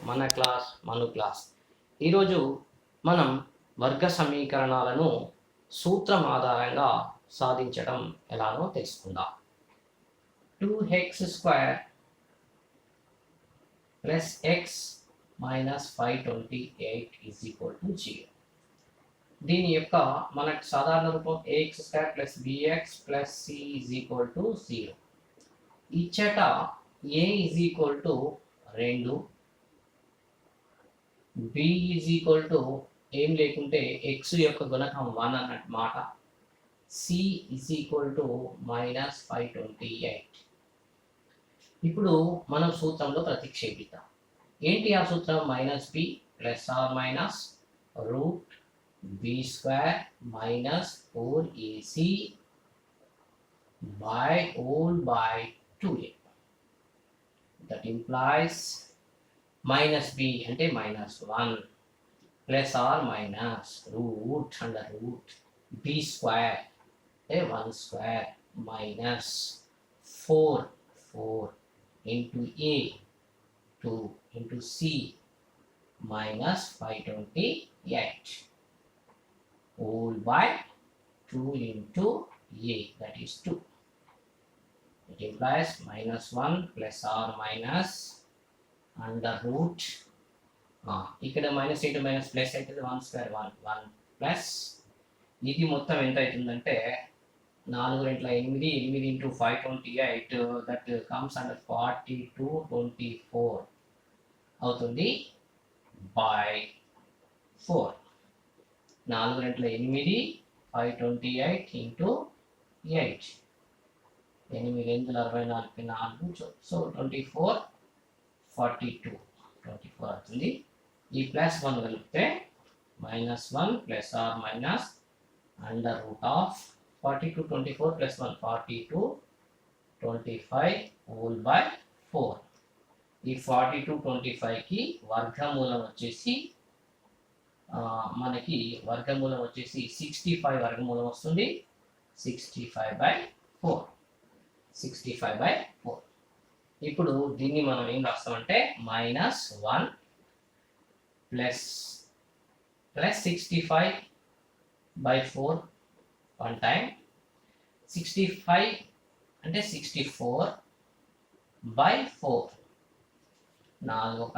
మను class. ఈరోజు మనం వర్గ సమీకరణాలను సూత్రం ఆధారంగా సాధించడం ఎలానో తెలుసుకుందాం. 2x² plus x minus 528 0. దీని యొక్క మనకు సాధారణ రూపం ax² plus bx plus c 0. ఇచ్చట a 2, b ఏం లేకుంటే x యొక్క గుణకం 1 అన్నట్టు మాట, c మైనస్ 528. ఇప్పుడు మనం సూత్రంలో ప్రతిక్షేపిద్దాం. ఏంటి ఆ సూత్రం? Minus b plus are minus root b square minus 4ac by whole by 2a. That implies minus b అంటే minus 1 plus or minus root under root b square 1 square minus 4 into a 2 into c minus 528 whole by 2 into a, that is 2. It implies minus 1 plus or minus under root ఇక్కడ minus into minus plus అవుతుంది 1 square 1 plus ఇది మొత్తం ఎంత అవుతుందంటే 4 2 8 8 into 528 that comes under 4224 అవుతుంది by 4. 4 2 8 528 into 8 8 64 4. So 24 42 24 అవుతుంది. ఈ plus 1 కలిపితే minus 1 plus are minus under root of 42 24 plus 1 42 25 whole by 4. ఈ 42 25కి వర్గమూలం వచ్చేసి మనకి వర్గమూలం వచ్చేసి 65 వర్గమూలం వస్తుంది. 65/4. 65/4. ఇప్పుడు దీన్ని మనం ఏం రాస్తామంటే మైనస్ 1 ప్లస్ 65/4 వన్ టైం, 65 అంటే 64/4. 4 1 4 1 4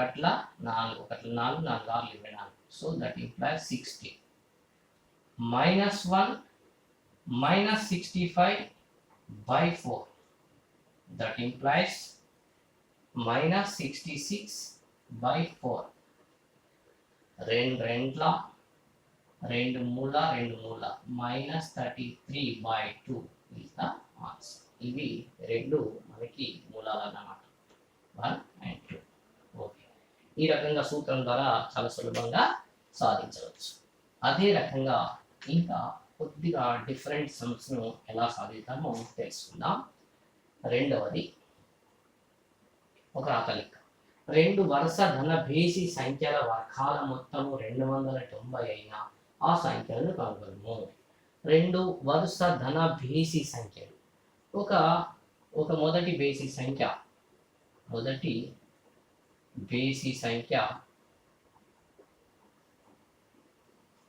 4 6 24. So that implies 60. Minus 1 minus 65/4. that implies minus 66/4. 2 మూల minus 33/2 is the answer. ఇవి రెండు మనకి మూలాలు అన్నమాట, 1 and 2. ఓకే, ఈ రకంగా సూత్రం ద్వారా చాలా సులభంగా సాధించవచ్చు. అదే రకంగా ఇంకా కొద్దిగా డిఫరెంట్ సమ్స్ను ఎలా సాధిస్తామో తెలుసుకుందాం. రెండవది ఒక రాత లెక్క. 2 వరుస ధన భేసి సంఖ్యల వర్గాల మొత్తము 290 అయినా ఆ సంఖ్యలను కనుగొనము. 2 వరుస ధన భేసి సంఖ్యలు. ఒక మొదటి బేసి సంఖ్య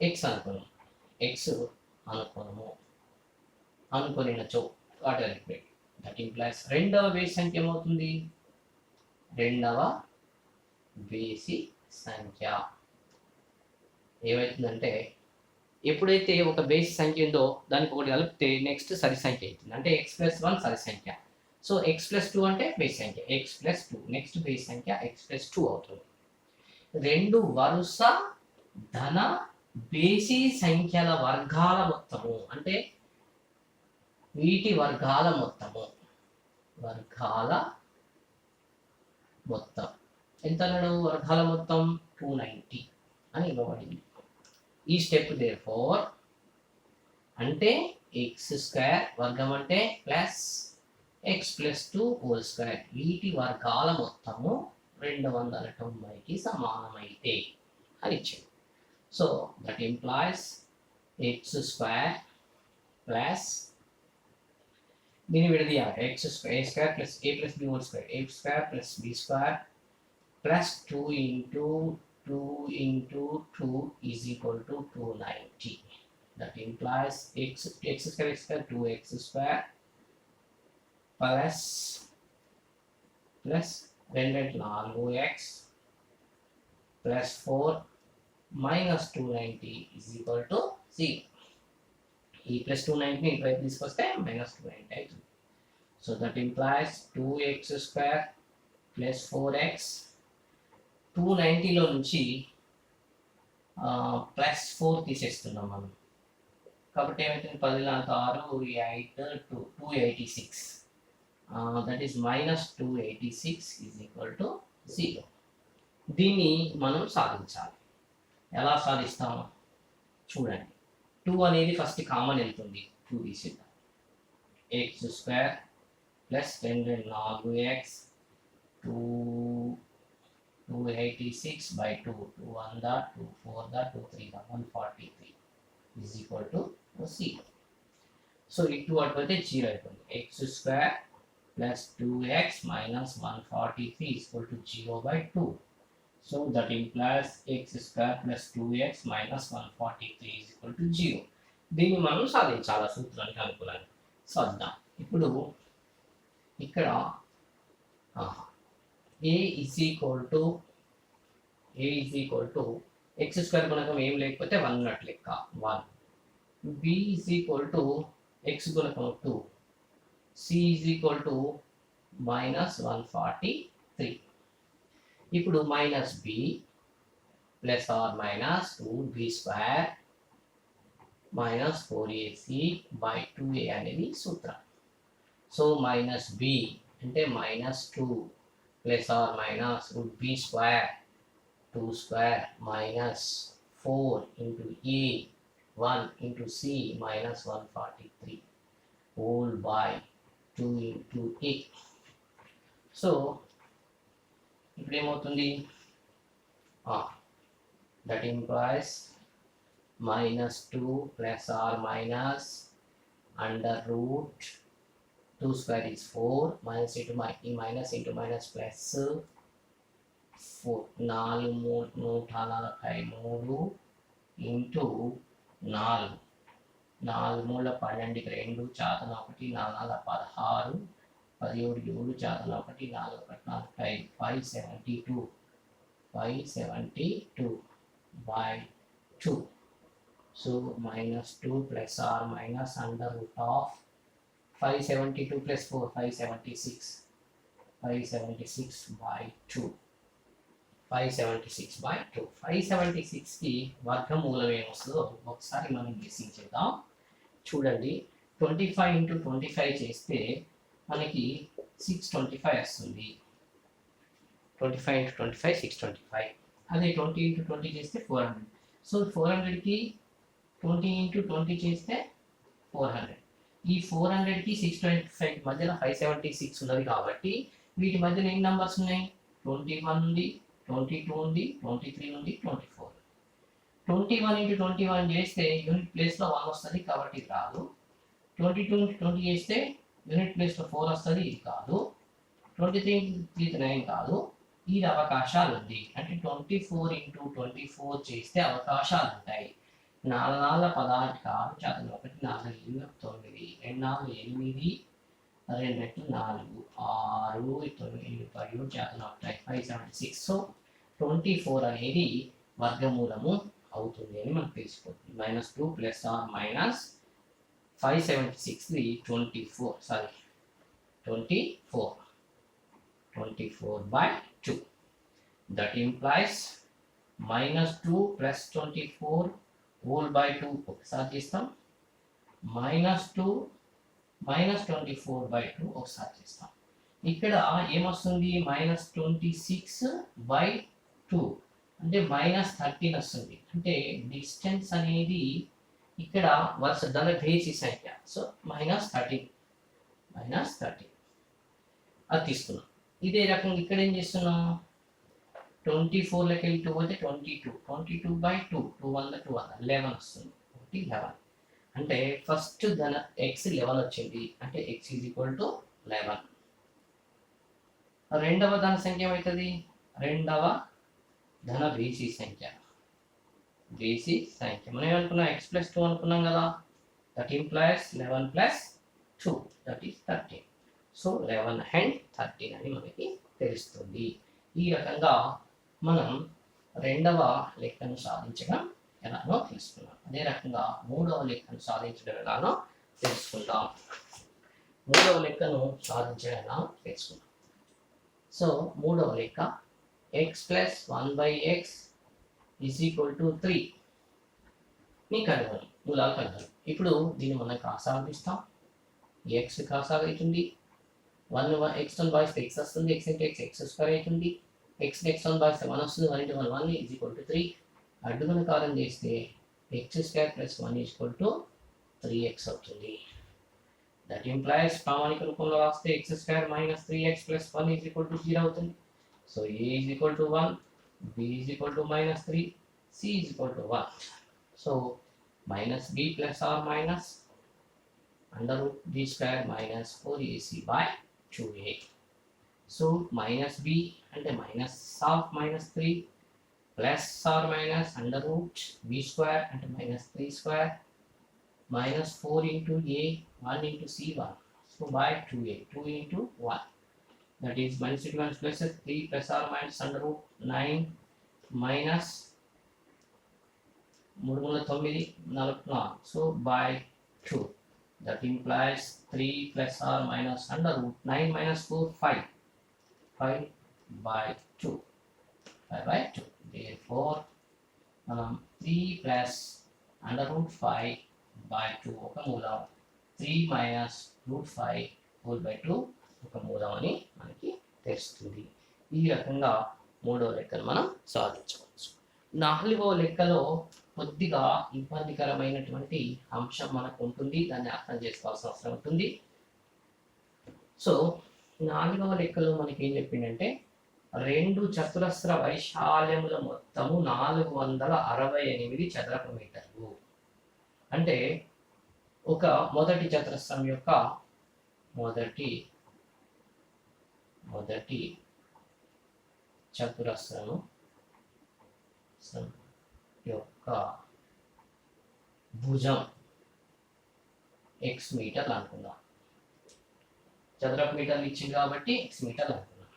x అనుకున్నచో వాటి దట్ ఇంప్లైస్ రెండవ బేసి సంఖ్య ఏమవుతుంది? రెండవ బేసి సంఖ్య ఏమవుతుందంటే ఎప్పుడైతే ఒక బేసి సంఖ్య ఉందో దానికి ఒకటి కలిపితే నెక్స్ట్ సరి సంఖ్య అవుతుంది. అంటే x+1 సరి సంఖ్య. సో x+2 అంటే బేసి సంఖ్య, x+2 నెక్స్ట్ బేసి సంఖ్య x+2 అవుతుంది. 2 వరుస ధన బేసి సంఖ్యల వర్గాల మొత్తము అంటే వీటి వర్గాల మొత్తం ఎంత అన్నాడు? వర్గాల మొత్తం 290 అని ఇవ్వబడింది. ఈ స్టెప్ దేర్ఫోర్ అంటే x² వర్గం అంటే ప్లస్ x+2 హోల్ స్క్వేర్, వీటి వర్గాల మొత్తము 290కి సమానమైతే అని ఇచ్చింది. So that implies x² plus దీన్ని విడదీయాలి. a² plus a plus b whole square, a² plus b² plus 2 into 2 into 2 is equal to 290. That implies x square 2x square plus 4x plus 4 minus 290 is equal to 0. ఈ plus 290 ఇటువైపు తీసుకొస్తే minus 290 అవుతుంది. So that implies 2x square plus 4x 290లో నుంచి plus 4 తీసేస్తున్నాం మనం. కాబట్టి ఏమైతుంది 10 6 8 286. That is minus 286 is equal to 0. దీన్ని మనం సాధించాలి. ఎలా సాధిస్తాము చూడండి. 2 అనేది ఫస్ట్ కామన్ వెళ్తుంది. 2 తీసేద్దాం. x square plus 4x 286 by 2 2 1 da 2 4 da 2 3 da 143 is equal to 0. So it అటువైతే 0 అయిపోయింది. x square plus 2x minus 143 is equal to 0 by 2. So that implies x square plus 2x minus 143 is equal to 0. దీన్ని మనం సాధించాలి సూత్రానికి అనుకూలంగా. సాధిద్దాం. ఇప్పుడు ఇక్కడ a is equal to x square గుణకం ఏం లేకపోతే 1 ఉన్నట్టు లెక్క 1. b is equal to x గుణకం 2. c is equal to minus 143. ఇప్పుడు minus b plus are minus 2b square minus 4ac by 2a అనేది సూత్రం. సో మైనస్ b అంటే minus 2 plus are minus b square 2 square minus 4 into a 1 into c minus 143 whole by 2 into a. So ఇప్పుడు ఏమవుతుంది that implies minus 2 plus are minus under root 2 square is 4 minus into minus plus 4 143 into 4 3 12 2 చాతన 1 4 16 17 7 చాతన 1 4 5 572 by 2. So minus 2 plus or minus under root of 572 plus 4 576 by 2. 576 by 2. 576 కి వర్గమూలం ఏమొస్తుందో ఒకసారి మనం guessing చేద్దాం. చూడండి 25 into 25 చేస్తే మనకి 625 వస్తుంది. 25 ఇంటూ 25 625. అదే 20 ఇంటూ 20 చేస్తే 400. సో 400కి 20 ఇంటూ 20 చేస్తే 400. ఈ 400కి 625 మధ్యలో 576 ఉన్నది కాబట్టి వీటి మధ్యలో ఎన్ని నంబర్స్ ఉన్నాయి? 21 ఉంది, 22 ఉంది, 23 ఉంది, 24. 21 ఇంటూ 21 చేస్తే యూనిట్ ప్లేస్లో 1 వస్తుంది కాబట్టి ఇది రాదు. 22 ఇంటూ 20 చేస్తే యూనిట్ ప్లేస్లో 4 వస్తుంది, ఇది కాదు. 23 ఇంటూ 39 కాదు. ఇది అవకాశాలు ఉంది. అంటే 24 ఇంటూ 24 చేస్తే అవకాశాలు ఉంటాయి. 4 4 16 6 చాతన 1 4 9 2 4 8 2 రెట్లు 4 6 9 17 చాతన 576. సో 24 అనేది వర్గమూలము అవుతుంది అని మనకు తెలిసిపోతుంది. -2 plus are minus 576 24 by 2. That implies -2 plus 24 whole by 2 ఒకసారి చేస్తాం. -2 minus 24 by 2 ఒకసారి చేస్తాం. ఇక్కడ ఏమొస్తుంది? -26 by 2 అంటే -13 వస్తుంది. అంటే డిస్టెన్స్ అనేది ఇక్కడ వరుస దాని బేసి సంఖ్య. సో -13 అది తీసుకున్నాం. ఇదే రకంగా ఇక్కడ ఏం చేస్తున్నాం? 24లోకి వెళ్ళి 2 పోతే 22 by 2 11 వస్తుంది. 11 అంటే ఫస్ట్ ధన x 11 వచ్చింది. అంటే x ఈజ్ ఈక్వల్ టు 11. రెండవ ధన సంఖ్య ఏమవుతుంది? రెండవ ధన బేసి సంఖ్య. బేసి సంఖ్య మనం ఏమనుకున్నాం, x+2 అనుకున్నాం కదా. That implies 11+2 that is 13. So 11 and 13 అని మనకి తెలుస్తుంది. ఈ రకంగా మనం రెండవ లెక్కను సాధించడం ఎలానో తెలుసుకున్నాం. అదే రకంగా మూడవ లెక్కను సాధించడం ఎలానో తెలుసుకుందాం. మూడవ లెక్కను సాధించడం ఎలా తెలుసుకుందాం. సో మూడవ లెక్క x+1/x = 3 ని కనుగొని మూలాలు కనుగొని. ఇప్పుడు దీన్ని మనం కాసాగా తీస్తాం. x కాసాగా అవుతుంది. 1 x1 భాగిస్తే x వస్తుంది. x into x x² అవుతుంది. x x1 భాగిస్తే 1 వస్తుంది. 1 into 1 1 = 3. అడ్డుగుణ కారం చేస్తే x² + 1 = 3x అవుతుంది. దట్ ఇంప్లైస్ ప్రామాణిక రూపంలో రాస్తే x² - 3x + 1 = 0 అవుతుంది. So a = 1, b = -3, c = 1. So -b + or minus √b² - 4ac/2a. So -b అంటే -3 plus or minus √b² అంటే -3² -4 into a 1 into c1. So by 2a 2 into 1, that is -1 plus 3 plus or minus √9 minus 3 9 4. So by 2, that implies 3 plus or minus √9 minus 4 5 by 2 5 by 2. Therefore 3 plus √5 by 2 ఒక మూలం, 3 minus √5 whole by 2 ఒక మూలం అని మనకి తెలుస్తుంది. ఈ రకంగా మూడవ లెక్కను మనం సాధించవచ్చు. నాలుగవ లెక్కలో కొద్దిగా ఇబ్బందికరమైనటువంటి అంశం మనకు ఉంటుంది. దాన్ని అర్థం చేసుకోవాల్సిన అవసరం ఉంటుంది. సో నాలుగవ లెక్కలో మనకి ఏం చెప్పిందంటే 2 చతురస్ర వైశాల్యముల మొత్తము 468 చదరపు మీటర్లు. అంటే ఒక మొదటి చతురస్రం యొక్క మొదటి చతురస్రము యొక్క భుజం x మీటర్లు అనుకుందాం. చదరపు మీటర్లు ఇచ్చింది కాబట్టి x మీటర్లు అనుకుందాం.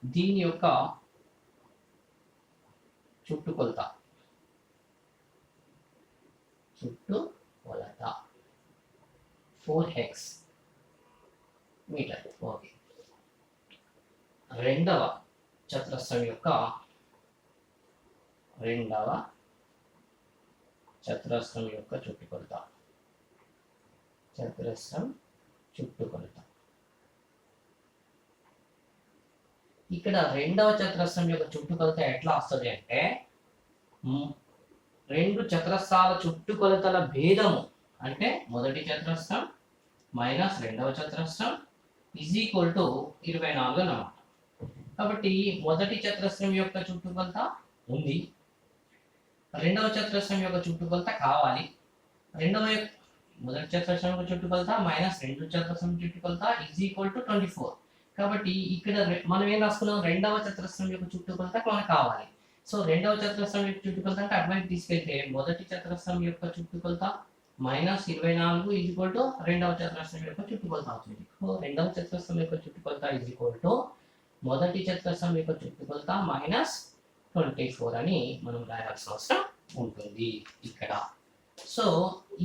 దీని యొక్క చుట్టుకొలత 4x మీటర్. ఓకే. రెండవ చతురస్రం యొక్క చుట్టుకొలత ఇక్కడ రెండవ చతురస్రం యొక్క చుట్టుకొలత ఎట్లా వస్తుంది అంటే 2 చతురస్రాల చుట్టుకొలతల భేదము అంటే మొదటి చతురస్రం మైనస్ రెండవ చతురస్రం = 24 అన్నమాట. కాబట్టి మొదటి చతురస్రం యొక్క చుట్టుకొలత ఉంది, రెండవ చతురస్రం యొక్క చుట్టుకొలత కావాలి. మొదటి చతురస్రం యొక్క చుట్టుకొలత మైనస్ రెండు చతురస్రం చుట్టుకొలత = 24. కాబట్టి ఇక్కడ మనం ఏం రాసుకున్నాం, రెండవ చతురస్రం యొక్క చుట్టుకొలత మనకు కావాలి. సో రెండవ చతురస్రం యొక్క చుట్టుకొలత అంటే అటువైపు తీసుకెళ్తే మొదటి చతురస్రం యొక్క చుట్టుకొలత -24 రెండవ చతురస్రం యొక్క చుట్టుకొలత అవుతుంది. సో రెండవ చతురస్రం యొక్క చుట్టుకొలత మొదటి చతురస్రం యొక్క చుట్టుకొలత -24 అని మనం రాయాల్సిన అవసరం ఉంటుంది ఇక్కడ. సో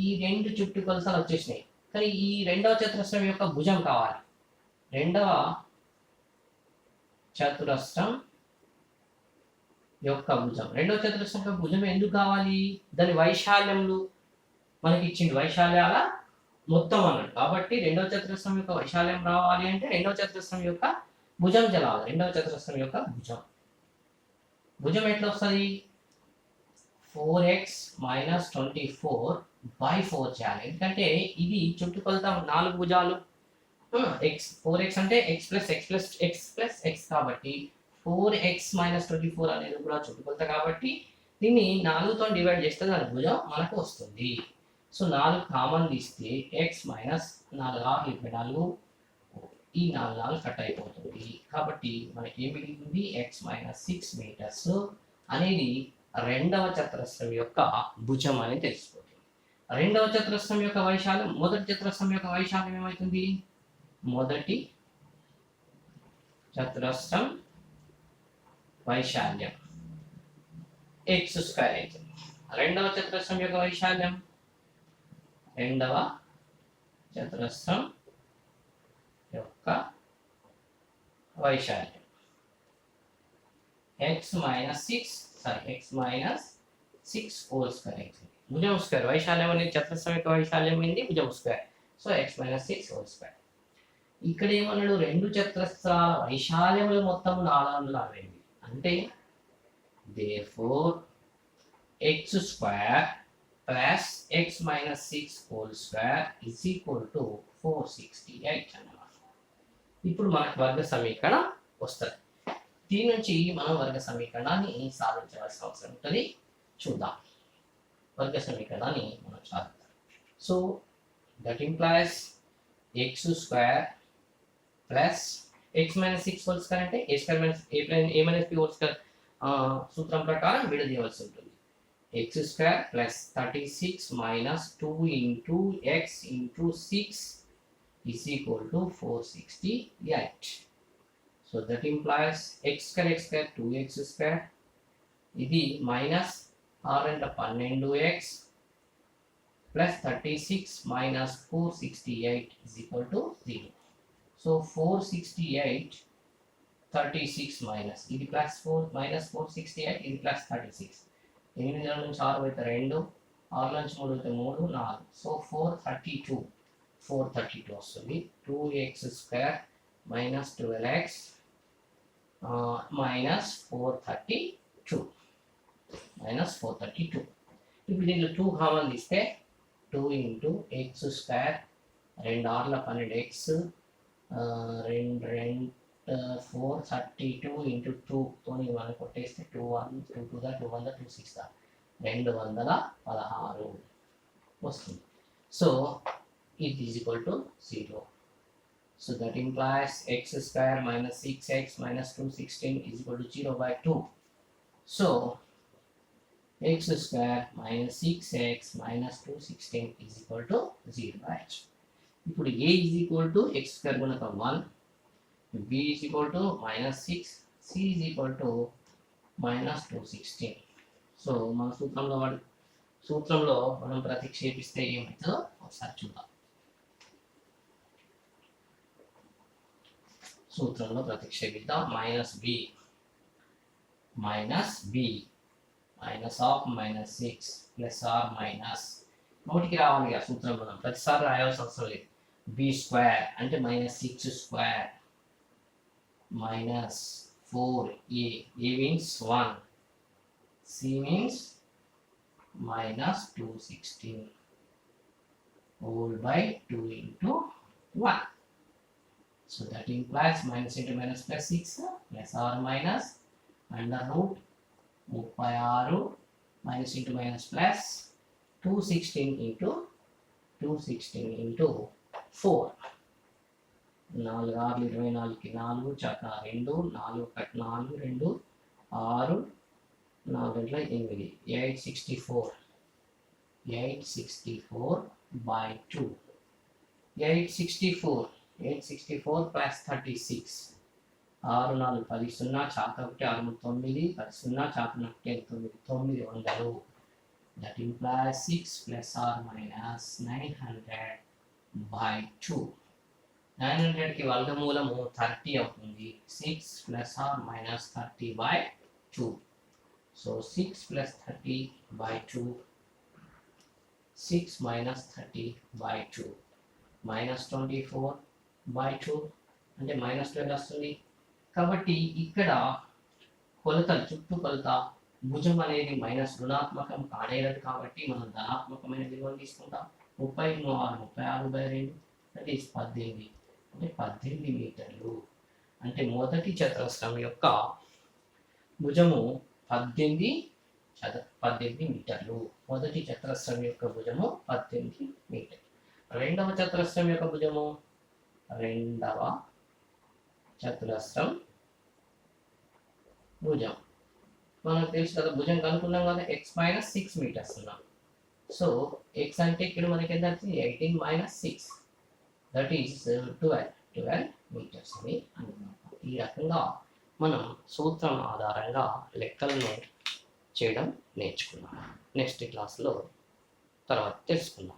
ఈ రెండు చుట్టుకొలతలు వచ్చేసినాయి, కానీ ఈ రెండవ చతురస్రం యొక్క భుజం కావాలి. రెండవ చతురస్రం యొక్క భుజం ఎందుకు కావాలి, దాని వైశాల్యములు మనకి ఇచ్చింది, వైశాల్యాల మొత్తం అన్నాడు. కాబట్టి రెండవ చతురస్రం యొక్క వైశాల్యం రావాలి అంటే రెండవ చతురస్రం యొక్క భుజం తెలవాలి. రెండవ చతురస్రం యొక్క భుజం ఎట్లా వస్తుంది, 4x - 24/4 చేయాలి. ఎందుకంటే ఇది చుట్టుకొలత 4 భుజాలు. 4x అంటే x + x కాబట్టి 4x - 24 అనేది కూడా చుట్టుకొలత కాబట్టి దీన్ని 4తో డివైడ్ చేస్తే దాని భుజం మనకు వస్తుంది. సో 4 కామన్ తీస్తే x - 4 24 ఈ 4 కట్ అయిపోతుంది. కాబట్టి మనకి ఏం మిగిలింది x మైనస్ 6 మీటర్స్ అనేది రెండవ చతురస్రం యొక్క భుజం అని తెలిసిపోతుంది. రెండవ చతురస్రం యొక్క వైశాల్యం మొదటి చతురస్రం యొక్క వైశాల్యం ఏమవుతుంది? మొదటి చతురస్రం వైశాల్యం x స్క్వేర్ అవుతుంది. రెండవ చతురస్రం యొక్క వైశాల్యం రెండవ చతురస్రం యొక్క వైశాల్యం x మైనస్ 6 హోల్ స్క్వేర్ అవుతుంది. భుజం స్క్వేర్ వైశాల్యం అనేది చతురస్రం యొక్క వైశాల్యం ఏంది? భుజం square. So x minus 6 whole square. ఇక్కడ ఏమన్నాడు? రెండు చతురస్రాల వైశాల్యముల మొత్తం 460 అంటే therefore x square plus x minus 6 whole square is equal to 468 అన్నమాట. ఇప్పుడు మనకు వర్గ సమీకరణం వస్తుంది. దీని నుంచి మనం వర్గ సమీకరణాన్ని సాధించవలసిన అవసరం ఉంటుంది. చూద్దాం వర్గ సమీకరణాన్ని మనం సాధిద్దాం. So that implies x square plus x minus 6 whole square అంటే a square minus a minus b whole square సూత్రం ప్రకారం విడదీయవలసి ఉంటుంది. x square plus 36 minus 2 into x into 6 is equal to 468. So that implies x square 2x square ఇది minus 12x plus 36 minus 468 is equal to 0. So 468 36 minus ఇది plus 4 minus 468 ఇది plus 36. 8 నుంచి 6 అయితే 2 6 నుంచి 3 అయితే 3 4. సో 432 వస్తుంది. 2x square minus 12x minus 432. ఇప్పుడు దీంట్లో 2 కామన్ తీస్తే 2 ఇంటూ ఎక్స్ స్క్వేర్ 2 ఆర్ల 12x 432 ఇంటూ 2 తోని మనం కొట్టేస్తే 2 1 2 2 దా 2 1 దా 2 6 దా 216 వస్తుంది. So it is equal to 0. So that implies x square minus 6x minus 216 is equal to 0 by 2. So x square minus 6x minus 216 is equal to 0 by 2. ఇప్పుడు a is equal to x square గుణకం 1, b is equal to minus 6, c is equal to minus 216. So మన సూత్రంలో మనం ప్రతిక్షేపిస్తే ఏమవుతుందో ఒకసారి చూద్దాం. సూత్రంలో ప్రతిక్షేపిద్దాం. Minus B minus of minus 6 plus are minus నోటికి రావాలి ఆ సూత్రం మనం ప్రతిసారి రాయాల్సిన అవసరం లేదు. బి స్క్వేర్ అంటే minus 6 square minus 4a means 1, c means minus 216 whole by 2 into 1. So that implies minus into minus plus 6 plus or minus under root 36 minus into minus plus 216 into 4. 4 6 24 కి 4 చక్క 2 4 1 4 2 6 4 8 864 by 2 864 plus 36 6 4 10 0 Chaka 1 6 9 10 0 Chaka 1 900. That implies 6 plus or minus 900 by 2. 900 కి వర్గమూలము 30 అవుతుంది. 6 plus or minus 30 by 2. So 6 plus 30 by 2, 6 minus 30 by 2, minus 24 by 2 అంటే minus 12 వస్తుంది. కాబట్టి ఇక్కడ కొలతలు చుట్టూ కొలత భుజం అనేది మైనస్ రుణాత్మకం కానేరదు కాబట్టి మనం ధనాత్మకమైన విలువను తీసుకుంటాం. 36/2 అంటే 18 అంటే 18 మీటర్లు. అంటే మొదటి చతురస్రం యొక్క భుజము 18 మీటర్లు. మొదటి చతురస్రం యొక్క భుజము 18 మీటర్లు. రెండవ చతురస్రం యొక్క భుజము రెండవ చతురస్రం భుజం. మనకు తెలుసు కదా, భుజం కనుక్కున్నాం కదా, ఎక్స్ మైనస్ 6 మీటర్స్ ఉన్నాం. సో ఎక్స్ అంటే ఇక్కడ మనకి ఎంత వచ్చింది, 18 మైనస్ 6, దట్ ఈస్ 12 మీటర్స్ అని అనుకున్నాం. ఈ రకంగా మనం సూత్రం ఆధారంగా లెక్కలను చేయడం నేర్చుకున్నాం. నెక్స్ట్ క్లాస్లో తర్వాత తెలుసుకుందాం.